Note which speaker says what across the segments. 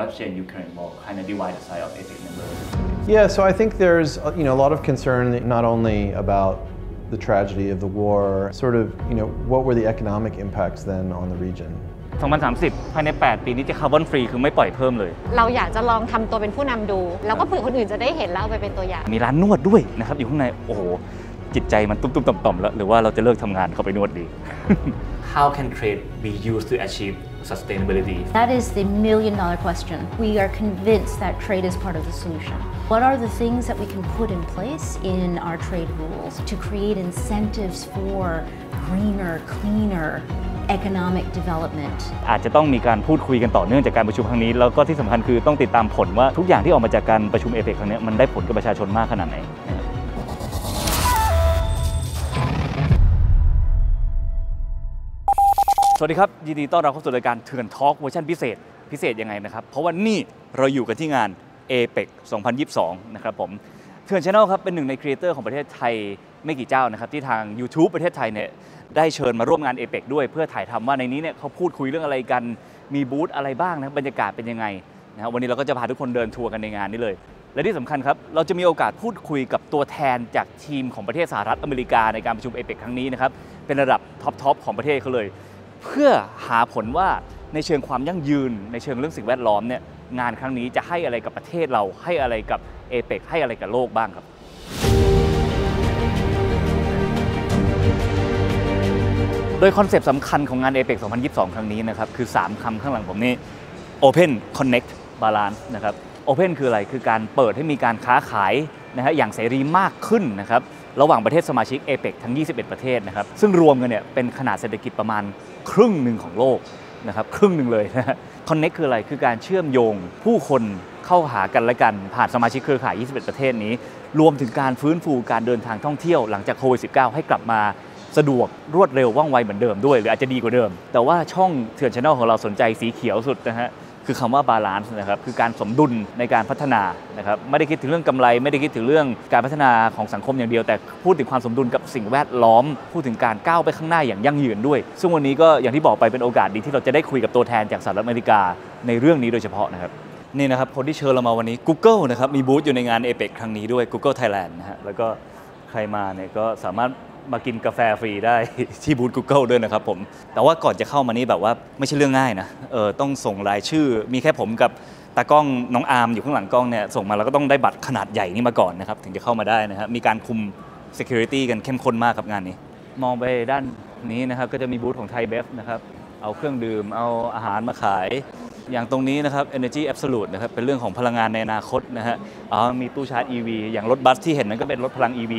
Speaker 1: Russia and Ukraine war kind of divide the side of APEC members.
Speaker 2: Yeah, so I think there's a lot of concern not only about the tragedy of the war, sort of what were the economic impacts then on the region.
Speaker 3: 2030 ภายใน 8 ปีนี้จะคาร์บอนฟรีคือไม่ปล่อยเพิ่มเลย
Speaker 4: เราอยากจะลองทำตัวเป็นผู้นำดูแล้วก็เผื่อคนอื่นจะได้เห็นแล้วเอาไปเป็นตัวอย่าง
Speaker 3: มีร้านนวดด้วยนะครับอยู่ข้างในโอ้โหจิตใจมันตุ้มๆต่อมๆแล้วหรือว่าเราจะเลิกทำงานเข้าไปนวดดี
Speaker 1: How can trade be used to achieve sustainability?
Speaker 5: That is the million-dollar question. We are convinced that trade is part of the solution. What are the things that we can put in place in our trade rules to create incentives for greener, cleaner economic development?
Speaker 3: อาจจะต้องมีการพูดคุยกันต่อเนื่องจากการประชุมครั้งนี้แล้วก็ที่สำคัญคือต้องติดตามผลว่าทุกอย่างที่ออกมาจากการประชุม APEC ครั้งนี้มันได้ผลกับประชาชนมากขนาดไหนสวัสดีครับยินดีต้อนรับเข้าสู่รายการเถื่อนทอล์กเวอร์ชันพิเศษยังไงนะครับเพราะว่านี่เราอยู่กันที่งาน APEC 2022 นะครับผมเถื่อน Channel ครับเป็นหนึ่งในครีเอเตอร์ของประเทศไทยไม่กี่เจ้านะครับที่ทาง YouTube ประเทศไทยเนี่ยได้เชิญมาร่วมงาน APEC ด้วยเพื่อถ่ายทำว่าในนี้เนี่ยเขาพูดคุยเรื่องอะไรกันมีบูธอะไรบ้างนะบรรยากาศเป็นยังไงนะครับวันนี้เราก็จะพาทุกคนเดินทัวร์กันในงานนี้เลยและที่สำคัญครับเราจะมีโอกาสพูดคุยกับตัวแทนจากทีมของประเทศสหรัฐอเมริกาในการประชุม APEC ครั้งนี้นะครับเป็นระดับท็อปของประเทศเขาเลยเพื่อหาผลว่าในเชิงความยั่งยืนในเชิงเรื่องสิ่งแวดล้อมเนี่ยงานครั้งนี้จะให้อะไรกับประเทศเราให้อะไรกับ APEC ให้อะไรกับโลกบ้างครับโดยคอนเซปต์สำคัญของงาน APEC 2022 ครั้งนี้นะครับคือ3คำข้างหลังผมนี่ Open Connect Balance นะครับ Open คืออะไรคือการเปิดให้มีการค้าขายนะฮะอย่างเสรีมากขึ้นนะครับระหว่างประเทศสมาชิก APEC ทั้ง 21 ประเทศนะครับซึ่งรวมกันเนี่ยเป็นขนาดเศรษฐกิจประมาณครึ่งหนึ่งของโลกนะครับครึ่งหนึ่งเลยนะฮะ Connect คืออะไรคือการเชื่อมโยงผู้คนเข้าหากันและกันผ่านสมาชิกเครือข่าย 21 ประเทศนี้รวมถึงการฟื้นฟูการเดินทางท่องเที่ยวหลังจากโควิด -19 ให้กลับมาสะดวกรวดเร็วว่องไวเหมือนเดิมด้วยหรืออาจจะดีกว่าเดิมแต่ว่าช่องเถื่อน Channel ของเราสนใจสีเขียวสุดนะฮะคือคำว่าบาลานซ์นะครับคือการสมดุลในการพัฒนานะครับไม่ได้คิดถึงเรื่องกำไรไม่ได้คิดถึงเรื่องการพัฒนาของสังคมอย่างเดียวแต่พูดถึงความสมดุลกับสิ่งแวดล้อมพูดถึงการก้าวไปข้างหน้าอย่างยั่งยืนด้วยซึ่งวันนี้ก็อย่างที่บอกไปเป็นโอกาสดีที่เราจะได้คุยกับตัวแทนจากสหรัฐอเมริกาในเรื่องนี้โดยเฉพาะนะครับนี่นะครับคนที่เชิญเรามาวันนี้ Google นะครับมีบูธอยู่ในงาน APEC ครั้งนี้ด้วย Google Thailand นะฮะแล้วก็ใครมาเนี่ยก็สามารถมากินกาแฟฟรีได้ที่บูธ Google ด้วยนะครับผมแต่ว่าก่อนจะเข้ามานี่แบบว่าไม่ใช่เรื่องง่ายนะต้องส่งรายชื่อมีแค่ผมกับตากล้องน้องอาร์มอยู่ข้างหลังกล้องเนี่ยส่งมาแล้วก็ต้องได้บัตรขนาดใหญ่นี่มาก่อนนะครับถึงจะเข้ามาได้นะครับมีการคุม security กันเข้มข้นมากครับงานนี้มองไปด้านนี้นะครับก็จะมีบูธของไทยเบฟนะครับเอาเครื่องดื่มเอาอาหารมาขายอย่างตรงนี้นะครับ Energy Absolute นะครับเป็นเรื่องของพลังงานในอนาคตนะฮะมีตู้ชาร์จ EV อย่างรถบัสที่เห็นนั้นก็เป็นรถพลัง EV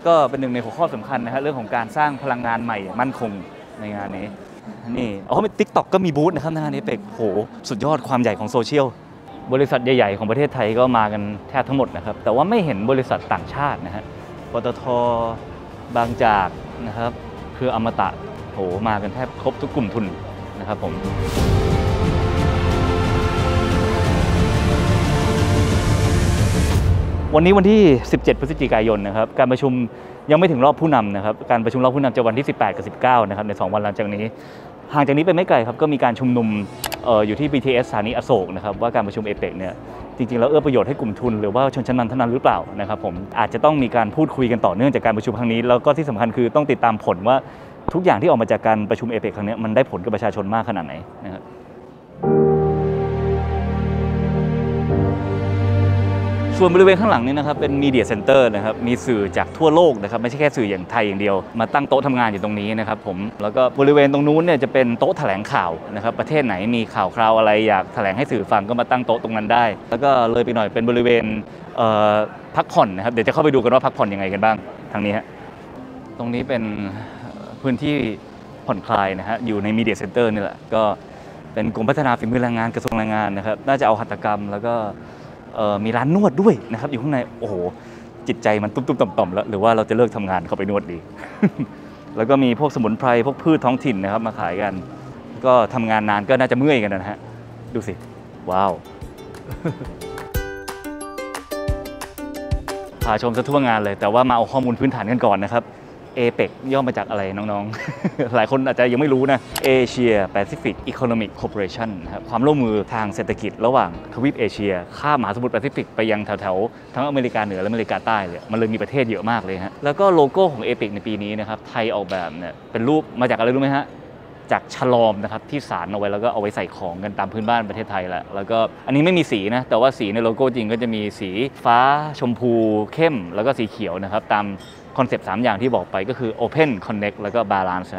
Speaker 3: ก็เป็นหนึ่งในหัวข้อสำคัญนะฮะเรื่องของการสร้างพลังงานใหม่มั่นคงในงานนี้นี่มี TikTok ก็มีบูธนะครับในงานนี้เป็นโหสุดยอดความใหญ่ของโซเชียลบริษัทใหญ่ๆของประเทศไทยก็มากันแทบทั้งหมดนะครับแต่ว่าไม่เห็นบริษัทต่างชาตินะฮะปตท.บางจากนะครับคืออมตะโหมากันแทบครบทุกกลุ่มทุนนะครับผมวันนี้วันที่ 17 พฤศจิกายนนะครับการประชุมยังไม่ถึงรอบผู้นำนะครับการประชุมรอบผู้นำจะวันที่ 18 กับ 19 นะครับใน2วันหลังจากนี้ห่างจากนี้ไปไม่ไกลครับก็มีการชุมนุมอยู่ที่ BTS สถานีอโศกนะครับว่าการประชุม APEC เนี่ยจริงๆแล้วเอื้อประโยชน์ให้กลุ่มทุนหรือว่าชนชั้นนำเท่านั้นหรือเปล่านะครับผมอาจจะต้องมีการพูดคุยกันต่อเนื่องจากการประชุมครั้งนี้แล้วก็ที่สำคัญคือต้องติดตามผลว่าทุกอย่างที่ออกมาจากการประชุม APEC ครั้งนี้มันได้ผลกับประชาชนมากขนาดไหนนะครับส่วนบริเวณข้างหลังนี้นะครับเป็นมีเดียเซ็นเตอร์นะครับมีสื่อจากทั่วโลกนะครับไม่ใช่แค่สื่ออย่างไทยอย่างเดียวมาตั้งโต๊ะทำงานอยู่ตรงนี้นะครับผมแล้วก็บริเวณตรงนู้นเนี่ยจะเป็นโต๊ะแถลงข่าวนะครับประเทศไหนมีข่าวคราวอะไรอยากแถลงให้สื่อฟังก็มาตั้งโต๊ะตรงนั้นได้แล้วก็เลยไปหน่อยเป็นบริเวณพักผ่อนนะครับเดี๋ยวจะเข้าไปดูกันว่าพักผ่อนยังไงกันบ้างทางนี้ฮะตรงนี้เป็นพื้นที่ผ่อนคลายนะฮะอยู่ในมีเดียเซ็นเตอร์นี่แหละก็เป็นกรมพัฒนาฝีมือแรงงานกระทรวงแรงงานนะครับน่าจะเอาหัตถกรรมแล้วก็มีร้านนวดด้วยนะครับอยู่ข้างในโอ้โหจิตใจมันตุ้มๆต่อมๆแล้วหรือว่าเราจะเลิกทำงานเข้าไปนวดดี แล้วก็มีพวกสมุนไพรพวกพืชท้องถิ่นนะครับมาขายกันก็ทำงานนานก็น่าจะเมื่อยกันนะฮะดูสิว้าว พาชมซะทั่วงานเลยแต่ว่ามาเอาข้อมูลพื้นฐานกันก่อนนะครับ APEC ย่อมาจากอะไรน้องๆ หลายคนอาจจะยังไม่รู้นะ Asia Pacific Economic Cooperation นะครับความร่วมมือทางเศรษฐกิจระหว่างทวีปเอเชียข้ามมหาสมุทรแปซิฟิกไปยังแถวๆทั้งอเมริกาเหนือและอเมริกาใต้เลยมันเลยมีประเทศเยอะมากเลยฮะแล้วก็โลโก้ของ APEC ในปีนี้นะครับไทยออกแบบเนี่ยเป็นรูปมาจากอะไรรู้ไหมฮะจากฉลอมนะครับที่สารเอาไว้แล้วก็เอาไว้ใส่ของกันตามพื้นบ้านประเทศไทยแหละแล้วก็อันนี้ไม่มีสีนะแต่ว่าสีในโลโก้จริงก็จะมีสีฟ้าชมพูเข้มแล้วก็สีเขียวนะครับตามคอนเซปต์3อย่างที่บอกไปก็คือ Open Connect แล้วก็ Balance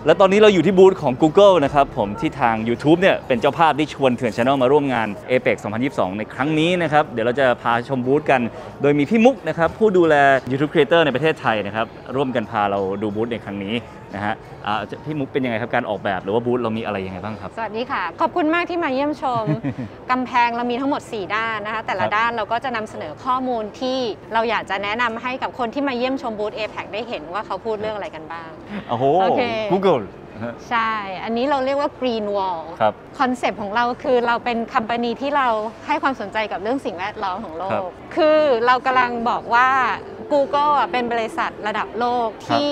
Speaker 3: และตอนนี้เราอยู่ที่บูธของ Google นะครับผมที่ทาง YouTube เนี่ยเป็นเจ้าภาพที่ชวนเถื่อน Channel มาร่วมงาน APEC 2022 ในครั้งนี้นะครับเดี๋ยวเราจะพาชมบูธกันโดยมีพี่มุกนะครับผู้ดูแล YouTube Creator ในประเทศไทยนะครับร่วมกันพาเราดูบูธในครั้งนี้นะฮะพี่มุกเป็นยังไงครับการออกแบบหรือว่าบูธเรามีอะไรยังไงบ้างครับ
Speaker 4: สวัสดีค่ะขอบคุณมากที่มาเยี่ยมชม กำแพงเรามีทั้งหมด4ด้านนะคะแต่ละด้านเราก็จะนำเสนอข้อมูลที่เราอยากจะแนะนำให้กับคนที่มาเยี่ยมชมบูธ APEC ได้เห็นว่าเขาพูดเรื่องอะไรกันบ้าง
Speaker 3: โอ้โห Google
Speaker 4: ใช่อันนี้เราเรียกว่า Green Wall คอนเซปต์ของเราคือเราเป็นคัมพานีที่เราให้ความสนใจกับเรื่องสิ่งแวดล้อมของโลกคือเรากำลังบอกว่า Google เป็นบริษัทระดับโลกที่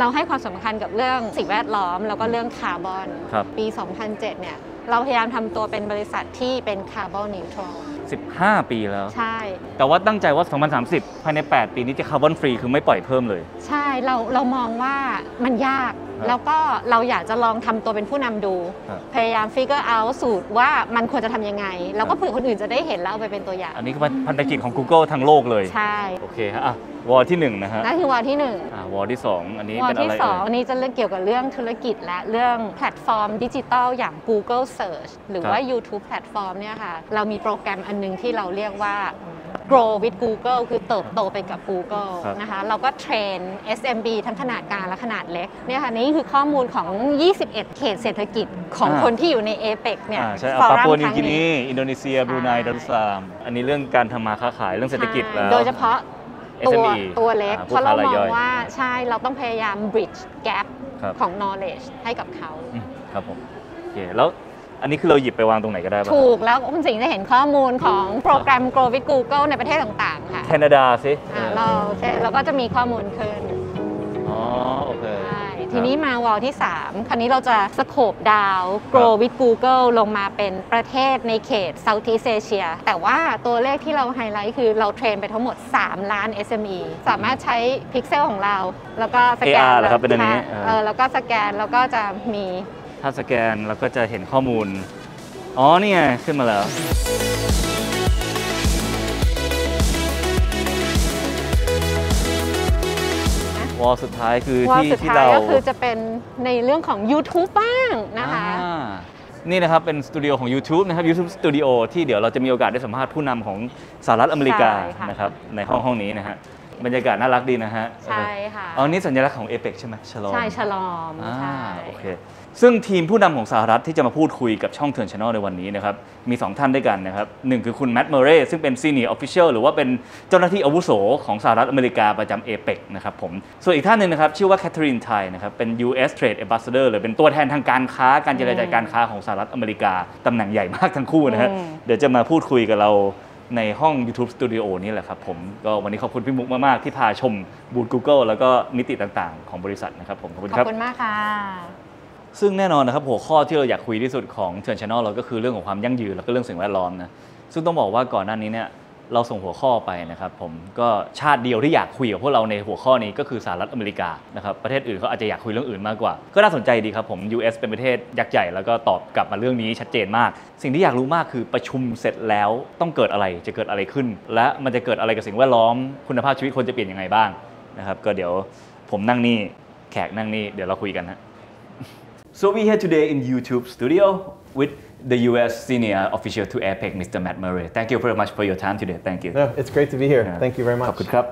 Speaker 4: เราให้ความสำคัญกับเรื่องสิ่งแวดล้อมแล้วก็เรื่องคาร์บอนปี 2007 เนี่ยเราพยายามทำตัวเป็นบริษัทที่เป็นคาร์บอนนิวทรัล
Speaker 3: 15 ปีแล้ว
Speaker 4: ใช่
Speaker 3: แต่ว่าตั้งใจว่า 2030 ภายใน 8 ปีนี้จะคาร์บอนฟรีคือไม่ปล่อยเพิ่มเลย
Speaker 4: ใช่เรามองว่ามันยากแล้วก็เราอยากจะลองทำตัวเป็นผู้นำดูพยายามฟิกเกอร์เอาสูตรว่ามันควรจะทำยังไงแล้วก็เผื่อคนอื่นจะได้เห็นแล้วเอาไปเป็นตัวอย่าง
Speaker 3: อันนี้คือพันธกิจของ Google ทั้งโลกเลย
Speaker 4: ใช่
Speaker 3: โอเคฮะวอลที่1นะฮะ
Speaker 4: นั่นคือวอลที่
Speaker 3: 1วอลที่2อันนี้
Speaker 4: เป็นอะไรวอลที่2อันนี้จะเรื่องเกี่ยวกับเรื่องธุรกิจและเรื่องแพลตฟอร์มดิจิทัลอย่าง Google Search หรือว่า YouTube แพลตฟอร์มเนี่ยค่ะเรามีโปรแกรมอันนึงที่เราเรียกว่า Grow with Google คือเติบโตไปกับ Google นะคะเราก็เทรน SMB ทั้งขนาดกลางและขนาดเล็กเนี่ยค่ะนี่คือข้อมูลของ21เขตเศรษฐกิจของคนที่อยู่ใน APEC เนี่ย
Speaker 3: ฟอรัมครั้งนี้อินโดนีเซียบรูไนดารุสซามอันนี้เรื่องการทำมาค้าขายเรื่องเศรษฐกิจแล้ว
Speaker 4: โดยเฉพาะตัวเล็กเพราะเรามองว่าใช่เราต้องพยายาม bridge gap ของ knowledge ให้กับเขา
Speaker 3: ครับผมโอเคแล้วอันนี้คือเราหยิบไปวางตรงไหนก็ได้ป่ะ
Speaker 4: ถูกแล้วคุณสิงห์จะเห็นข้อมูลของโปรแกรม Grow with Google ในประเทศต่างๆค่ะ
Speaker 3: แคนาดาสิ
Speaker 4: เราก็จะมีข้อมูลขึ้น
Speaker 3: อ๋อโอเค
Speaker 4: ทีนี้มาวอลที่3คราวนี้เราจะสโคปดาว Grow with Google ลงมาเป็นประเทศในเขต Southeast Asia แต่ว่าตัวเลขที่เราไฮไลท์คือเราเทรนไปทั้งหมด3ล้าน SME สามารถใช้พิกเซลของเราแล้วก็สแกน
Speaker 3: แล้วเป็นอันนี้
Speaker 4: แล้วก็สแกนแล้วก็จะมี
Speaker 3: ถ้าสแกนเราก็จะเห็นข้อมูลอ๋อนี่ไงขึ้นมาแล้ววอลสุดท้ายคือที่เรา
Speaker 4: ก็คือจะเป็นในเรื่องของ YouTube บ้างนะคะ
Speaker 3: นี่นะครับเป็นสตูดิโอของ YouTube นะครับ YouTube Studio ที่เดี๋ยวเราจะมีโอกาสได้สัมภาษณ์ผู้นำของสหรัฐอเมริกานะครับในห้องนี้นะฮะบรรยากาศน่ารักดีนะฮะ
Speaker 4: ใช่ค่ะ
Speaker 3: นี่สัญลักษณ์ของ APEC ใช่ไหมฉลอง
Speaker 4: ใช่ฉลอง
Speaker 3: ใช่โอเคซึ่งทีมผู้นำของสหรัฐที่จะมาพูดคุยกับช่องเถื่อน Channel ในวันนี้นะครับมี2ท่านด้วยกันนะครับ1คือคุณแมตต์เมอร์เรย์ซึ่งเป็น Senior Official หรือว่าเป็นเจ้าหน้าที่อาวุโสของสหรัฐอเมริกาประจำ APEC นะครับผมส่วนอีกท่านหนึ่งนะครับชื่อว่าแคทเธอรีนไทนะครับเป็น US Trade Ambassador หรือเป็นตัวแทนทางการค้าการเจรจาการค้าของสหรัฐอเมริกาตำแหน่งใหญ่มากทั้งคู่นะฮะเดี๋ยวจะมาพูดคุยกับเราในห้อง YouTube Studio นี่แหละครับผมก็วันนี้ขอบคุณพี่มุกมากๆที่พาชมบูธ Google แล้วก็มิติต่างๆของบริษัทนะครับผมขอบคุณครับ
Speaker 4: ขอบคุณมากค่ะ
Speaker 3: ซึ่งแน่นอนนะครับหัวข้อที่เราอยากคุยที่สุดของเถื่อน Channel เราก็คือเรื่องของความยั่งยืนแล้วก็เรื่องสิ่งแวดล้อมนะซึ่งต้องบอกว่าก่อนหน้านี้เนี่ยเราส่งหัวข้อไปนะครับผมก็ชาติเดียวที่อยากคุยกับพวกเราในหัวข้อนี้ก็คือสหรัฐอเมริกานะครับประเทศอื่นเขาอาจจะอยากคุยเรื่องอื่นมากกว่าก็น่าสนใจดีครับผม US เป็นประเทศยักษ์ใหญ่แล้วก็ตอบกลับมาเรื่องนี้ชัดเจนมากสิ่งที่อยากรู้มากคือประชุมเสร็จแล้วต้องเกิดอะไรจะเกิดอะไรขึ้นและมันจะเกิดอะไรกับสิ่งแวดล้อมคุณภาพชีวิตคนจะเปลี่ยนยังไงบ้างนะครับก็เดี๋ยวผมนั่งนี่แขกนั่งนี่เดี๋ยวเราคุยกันนะSo we're here today in YouTube studio with the US senior official to APEC, Mr. Matt Murray. Thank you very much for your time today. Thank you.
Speaker 2: No, it's great to be here. Thank you very much.
Speaker 3: ขอบคุณครับ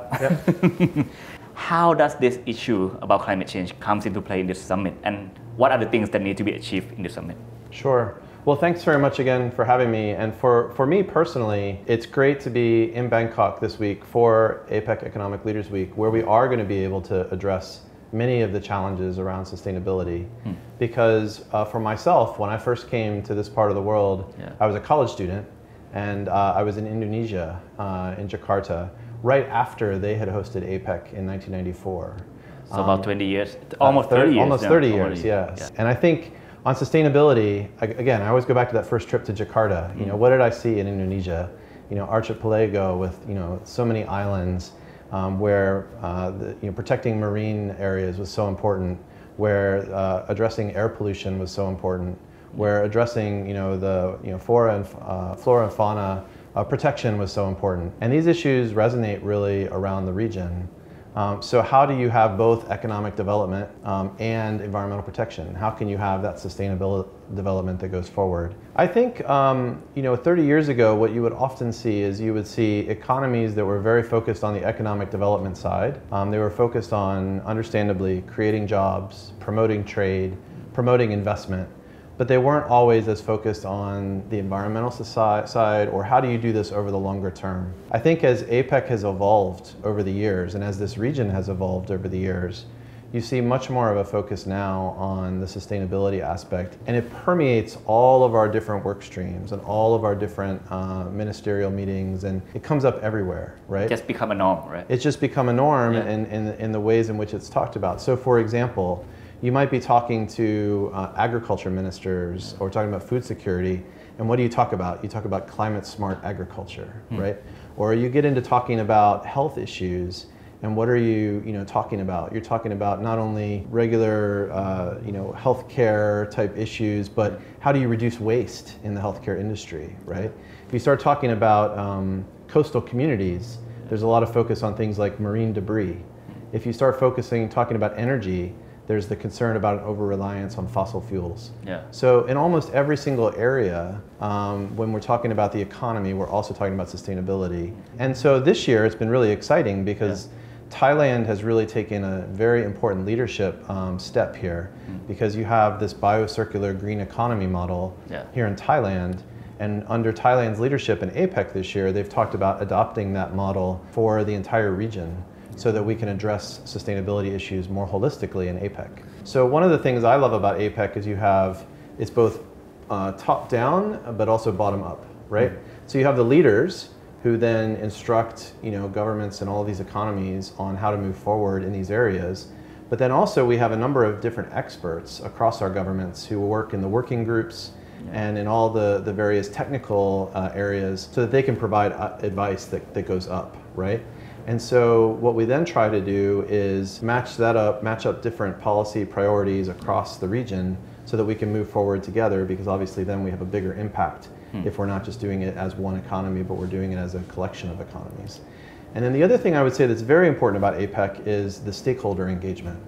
Speaker 3: How does this issue about climate change comes into play in this summit, and what are the things that need to be achieved in this summit?
Speaker 2: Sure. Well, thanks very much again for having me. And for me personally, it's great to be in Bangkok this week for APEC Economic Leaders Week, where we are going to be able to address many of the challenges around sustainability because for myself, when I first came to this part of the world, I was a college student and I was in Indonesia, in Jakarta, right after they had hosted APEC in 1994.
Speaker 3: So about 20 years, almost 30 years.
Speaker 2: Almost 30 years, yes. Yeah. And I think on sustainability, again, I always go back to that first trip to Jakarta. You know, what did I see in Indonesia? You know, archipelago with, you know, so many islands where protecting marine areas was so important, where addressing air pollution was so important, where addressing, flora and fauna protection was so important. And these issues resonate really around the region. So how do you have both economic development and environmental protection? How can you have that sustainable development that goes forward? I think, 30 years ago, what you would often see is you would see economies that were very focused on the economic development side. They were focused on, understandably, creating jobs, promoting trade, promoting investment. But they weren't always as focused on the environmental side or how do you do this over the longer term. I think as APEC has evolved over the years and as this region has evolved over the years, you see much more of a focus now on the sustainability aspect, and it permeates all of our different work streams and all of our different ministerial meetings, and it comes up everywhere, right?
Speaker 3: Just become a norm, right?
Speaker 2: It's just become a norm in the ways in which it's talked about. So for example, you might be talking to agriculture ministers or talking about food security, and what do you talk about? You talk about climate smart agriculture, right? Or you get into talking about health issues, and what are you talking about? You're talking about not only regular healthcare type issues, but how do you reduce waste in the healthcare industry, right? If you start talking about coastal communities, there's a lot of focus on things like marine debris. If you start talking about energy, there's the concern about an over-reliance on fossil fuels. Yeah. So in almost every single area, when we're talking about the economy, we're also talking about sustainability. And so this year, it's been really exciting because Thailand has really taken a very important leadership step here, because you have this biocircular green economy model here in Thailand. And under Thailand's leadership in APEC this year, they've talked about adopting that model for the entire region, so that we can address sustainability issues more holistically in APEC. So one of the things I love about APEC is it's both top down, but also bottom up, right? So you have the leaders who then instruct, governments in all of these economies on how to move forward in these areas. But then also we have a number of different experts across our governments who work in the working groups and in all the various technical areas, so that they can provide advice that goes up, right? And so what we then try to do is match up different policy priorities across the region so that we can move forward together, because obviously then we have a bigger impact if we're not just doing it as one economy, but we're doing it as a collection of economies. And then the other thing I would say that's very important about APEC is the stakeholder engagement,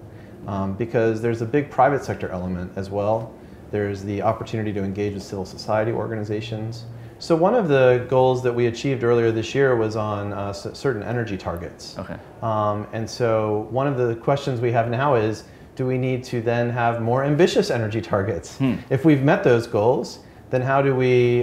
Speaker 2: because there's a big private sector element as well. There's the opportunity to engage with civil society organizations. So one of the goals that we achieved earlier this year was on certain energy targets. Okay. And so one of the questions we have now is, do we need to then have more ambitious energy targets? If we've met those goals, then how do we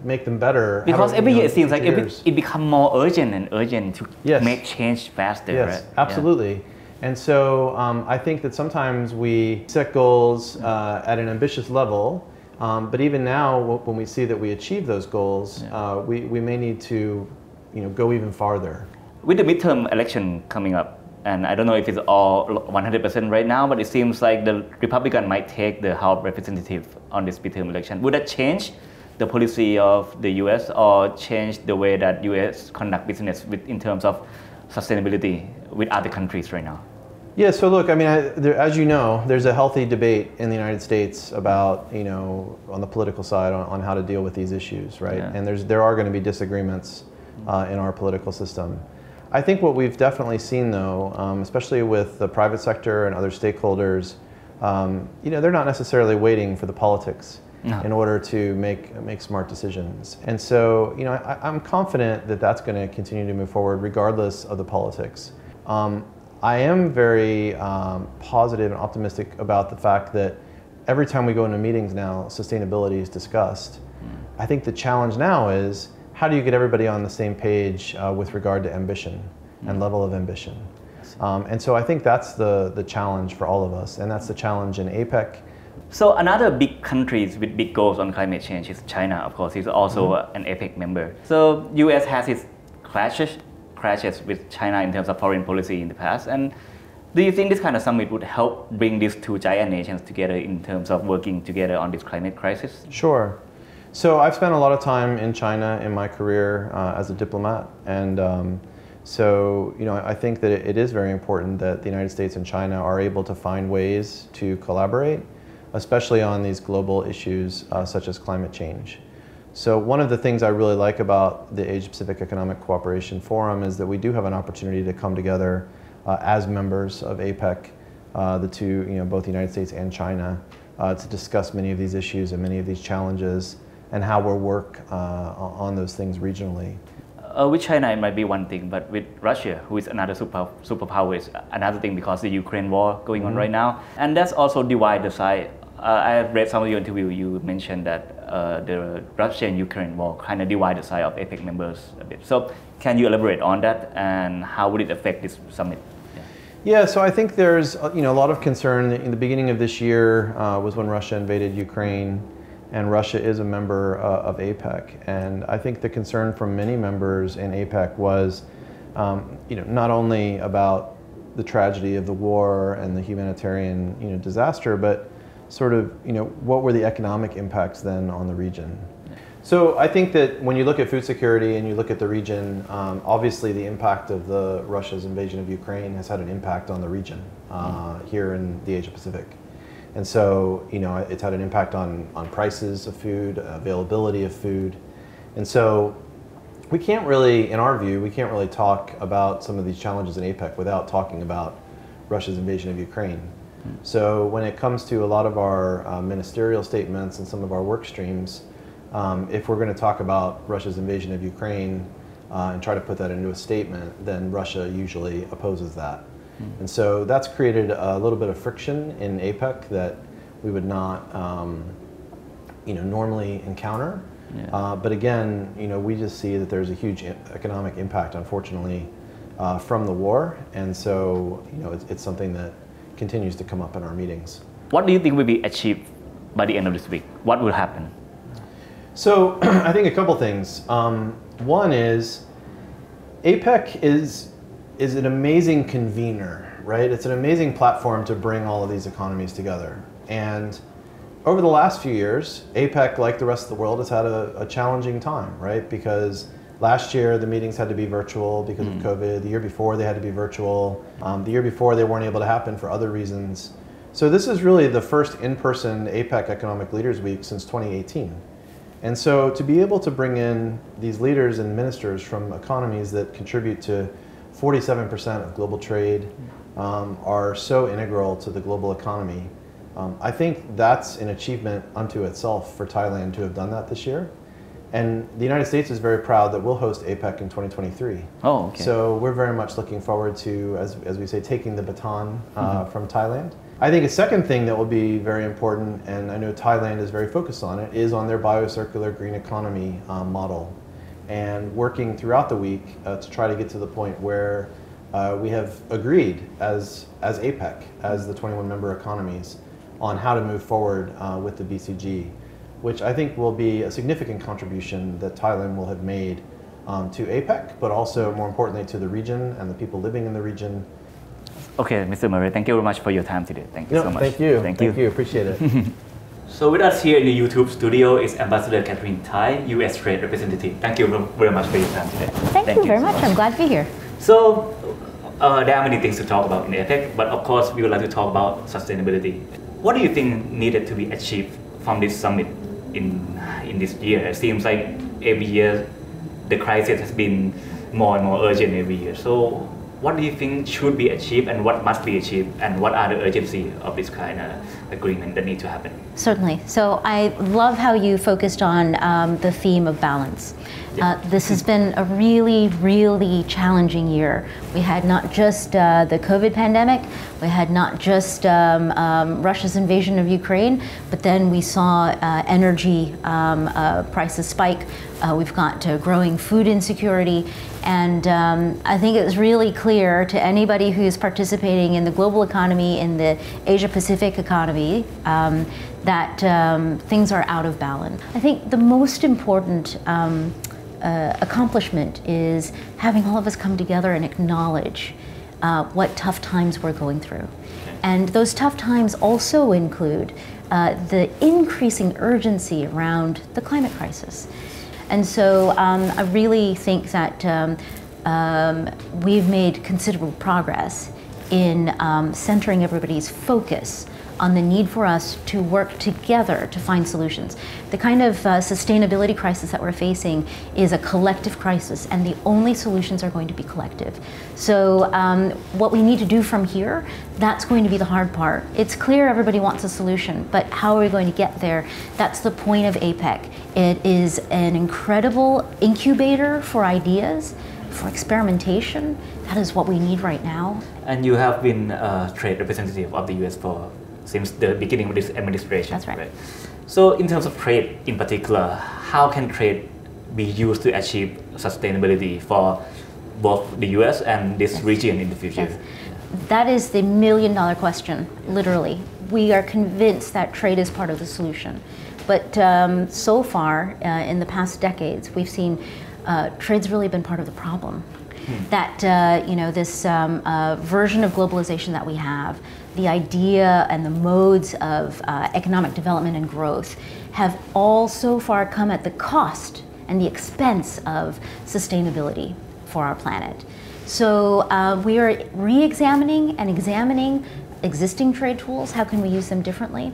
Speaker 2: make them better?
Speaker 3: Because every year it seems like it becomes more urgent and urgent to make change faster,
Speaker 2: yes,
Speaker 3: right?
Speaker 2: Absolutely. Yeah. And so I think that sometimes we set goals at an ambitious level, but even now, when we see that we achieve those goals, we may need to, go even farther.
Speaker 3: With the midterm election coming up, and I don't know if it's all 100% right now, but it seems like the Republican might take the House Representative on this midterm election. Would that change the policy of the U.S. or change the way that U.S. conduct business in terms of sustainability with other countries right now?
Speaker 2: Yeah, so look, I mean, as you know, there's a healthy debate in the United States about, on the political side on how to deal with these issues, right? Yeah. And there are going to be disagreements in our political system. I think what we've definitely seen, though, especially with the private sector and other stakeholders, they're not necessarily waiting for the politics in order to make smart decisions. And so, I'm confident that that's going to continue to move forward regardless of the politics. I am very positive and optimistic about the fact that every time we go into meetings now, sustainability is discussed. I think the challenge now is, how do you get everybody on the same page with regard to ambition and level of ambition? And so I think that's the challenge for all of us, and that's the challenge in APEC.
Speaker 3: So another big country with big goals on climate change is China. Of course, it's also an APEC member. So U.S. has its clashes with China in terms of foreign policy in the past. And do you think this kind of summit would help bring these two giant nations together in terms of working together on this climate crisis?
Speaker 2: Sure. So I've spent a lot of time in China in my career as a diplomat, and so I think that it is very important that the United States and China are able to find ways to collaborate, especially on these global issues such as climate change. So one of the things I really like about the Asia-Pacific Economic Cooperation Forum is that we do have an opportunity to come together as members of APEC, the two, both the United States and China, to discuss many of these issues and many of these challenges and how we'll work on those things regionally.
Speaker 3: With China, it might be one thing, but with Russia, who is another superpower, is another thing because the Ukraine war going on right now, and that's also divide the side. I have read some of your interview. You mentioned that the Russia-Ukraine war kind of divide the side of APEC members a bit. So, can you elaborate on that, and how would it affect this summit?
Speaker 2: Yeah, so I think there's a lot of concern. In the beginning of this year was when Russia invaded Ukraine, and Russia is a member of APEC. And I think the concern from many members in APEC was, not only about the tragedy of the war and the humanitarian, disaster, but sort of, what were the economic impacts then on the region? So I think that when you look at food security and you look at the region, obviously the impact of Russia's invasion of Ukraine has had an impact on the region here in the Asia Pacific. And so, it's had an impact on prices of food, availability of food. And so we can't really, in our view, we can't really talk about some of these challenges in APEC without talking about Russia's invasion of Ukraine. So when it comes to a lot of our ministerial statements and some of our work streams, if we're going to talk about Russia's invasion of Ukraine and try to put that into a statement, then Russia usually opposes that. And so that's created a little bit of friction in APEC that we would not normally encounter. But again, we just see that there's a huge economic impact, unfortunately, from the war. And so, it's something that continues to come up in our meetings.
Speaker 3: What do you think will be achieved by the end of this week? What will happen?
Speaker 2: So I think a couple things. One is APEC is an amazing convener, right? It's an amazing platform to bring all of these economies together. And over the last few years, APEC, like the rest of the world, has had a challenging time, right? Because last year the meetings had to be virtual because of COVID. The year before they had to be virtual. The year before they weren't able to happen for other reasons. So this is really the first in-person APEC Economic Leaders Week since 2018. And so to be able to bring in these leaders and ministers from economies that contribute to 47% of global trade, are so integral to the global economy, I think that's an achievement unto itself for Thailand to have done that this year. And the United States is very proud that we'll host APEC in 2023.
Speaker 3: Oh, okay.
Speaker 2: So we're very much looking forward to, as we say, taking the baton from Thailand. I think a second thing that will be very important, and I know Thailand is very focused on it, is on their biocircular green economy model. And working throughout the week to try to get to the point where we have agreed as APEC, as the 21 member economies, on how to move forward with the BCG, which I think will be a significant contribution that Thailand will have made to APEC, but also more importantly to the region and the people living in the region.
Speaker 3: Okay, Mr. Murray, thank you very much for your time today. Thank you so much.
Speaker 2: Thank you. Thank you. Appreciate it.
Speaker 1: So with us here in the YouTube studio is Ambassador Catherine Tai, U.S. Trade Representative. Thank you very much for your time today.
Speaker 5: Thank you very much. I'm glad to be here.
Speaker 1: So there are many things to talk about in APEC, but of course we would like to talk about sustainability. What do you think needed to be achieved from this summit in this year? It seems like every year the crisis has been more and more urgent every year. So what do you think should be achieved and what must be achieved, and what are the urgency of this kind of agreement that need to happen?
Speaker 5: Certainly. So I love how you focused on the theme of balance. This has been a really, really challenging year. We had not just the COVID pandemic, we had not just Russia's invasion of Ukraine, but then we saw energy prices spike. We've got growing food insecurity. And I think it's really clear to anybody who's participating in the global economy, in the Asia-Pacific economy, that things are out of balance. I think the most important accomplishment is having all of us come together and acknowledge what tough times we're going through. And those tough times also include the increasing urgency around the climate crisis. And so I really think that we've made considerable progress in centering everybody's focus on the need for us to work together to find solutions. The kind of sustainability crisis that we're facing is a collective crisis, and the only solutions are going to be collective. So what we need to do from here, that's going to be the hard part. It's clear everybody wants a solution, but how are we going to get there? That's the point of APEC. It is an incredible incubator for ideas, for experimentation. That is what we need right now.
Speaker 1: And you have been a trade representative of the US since the beginning of this administration.
Speaker 5: That's right.
Speaker 1: So in terms of trade in particular, how can trade be used to achieve sustainability for both the US and this region in the future?
Speaker 5: Yes. That is the million-dollar question, literally. We are convinced that trade is part of the solution. But so far, in the past decades, we've seen trade's really been part of the problem. That this version of globalization that we have, the idea and the modes of economic development and growth have all so far come at the cost and the expense of sustainability for our planet. So we are re-examining and examining existing trade tools. How can we use them differently?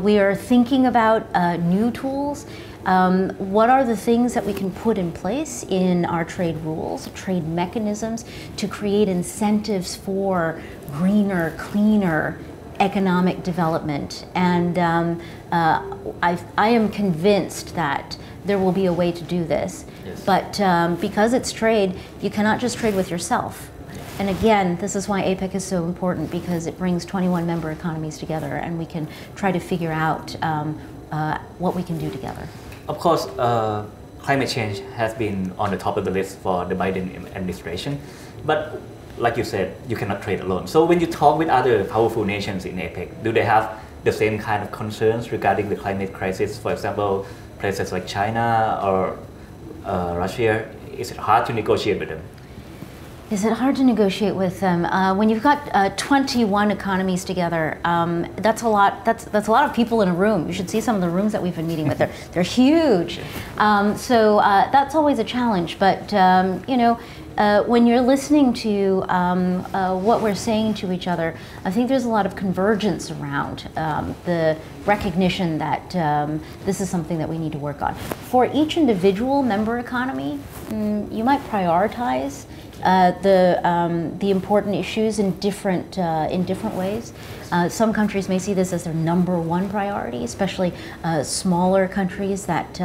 Speaker 5: We are thinking about new tools. What are the things that we can put in place in our trade rules, trade mechanisms, to create incentives for greener, cleaner economic development? And I am convinced that there will be a way to do this.
Speaker 1: Yes.
Speaker 5: But because it's trade, you cannot just trade with yourself. And again, this is why APEC is so important, because it brings 21 member economies together, and we can try to figure out what we can do together.
Speaker 1: Of course, climate change has been on the top of the list for the Biden administration, but like you said, you cannot trade alone. So when you talk with other powerful nations in APEC, do they have the same kind of concerns regarding the climate crisis? For example, places like China or Russia, is it hard to negotiate with them?
Speaker 5: Is it hard to negotiate with them? When you've got 21 economies together, that's a lot. That's a lot of people in a room. You should see some of the rooms that we've been meeting with. They're huge. So that's always a challenge. But when you're listening to what we're saying to each other, I think there's a lot of convergence around the recognition that this is something that we need to work on. For each individual member economy, you might prioritize the important issues in different ways. Some countries may see this as their number one priority, especially smaller countries that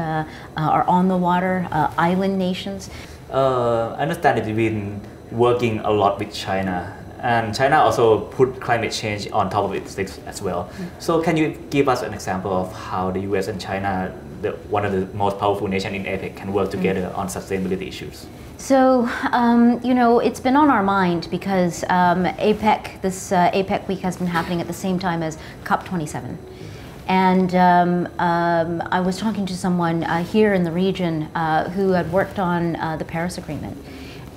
Speaker 5: are on the water, island nations.
Speaker 1: I understand that you've been working a lot with China, and China also put climate change on top of its list as well. So can you give us an example of how the US and China, one of the most powerful nations in APEC, can work together on sustainability issues?
Speaker 5: So, it's been on our mind because APEC, this APEC week has been happening at the same time as COP27. And I was talking to someone here in the region who had worked on the Paris Agreement.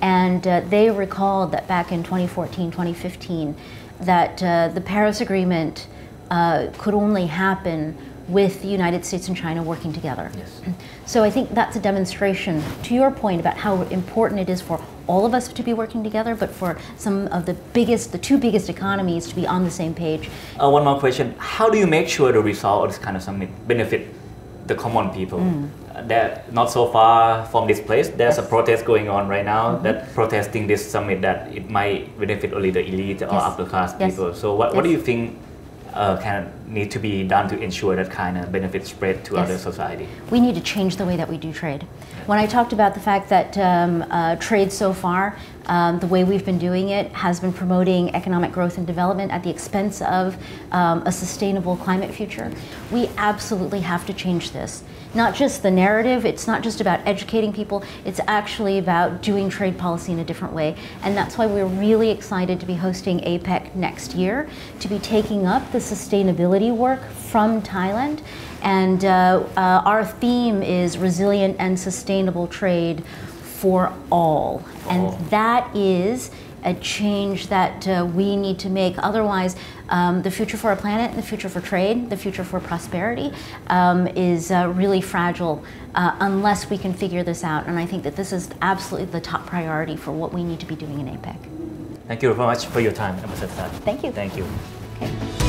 Speaker 5: And they recalled that back in 2014, 2015, that the Paris Agreement could only happen with the United States and China working together.
Speaker 1: Yes.
Speaker 5: So I think that's a demonstration, to your point, about how important it is for all of us to be working together, but for some of the two biggest economies to be on the same page.
Speaker 1: One more question. How do you make sure the result of this kind of summit benefit the common people? That not so far from this place, there's a protest going on right now that protesting this summit that it might benefit only the elite or upper class people. So what do you think can need to be done to ensure that kind of benefits spread to other society?
Speaker 5: We need to change the way that we do trade. When I talked about the fact that trade so far, the way we've been doing it has been promoting economic growth and development at the expense of a sustainable climate future. We absolutely have to change this. Not just the narrative, it's not just about educating people, it's actually about doing trade policy in a different way. And that's why we're really excited to be hosting APEC next year, to be taking up the sustainability work from Thailand. And our theme is resilient and sustainable trade for all. And that is a change that we need to make. Otherwise, the future for our planet, the future for trade, the future for prosperity is really fragile unless we can figure this out. And I think that this is absolutely the top priority for what we need to be doing in APEC.
Speaker 1: Thank you very much for your time, Ambassador.
Speaker 5: Thank you.
Speaker 1: Thank you.
Speaker 5: Okay.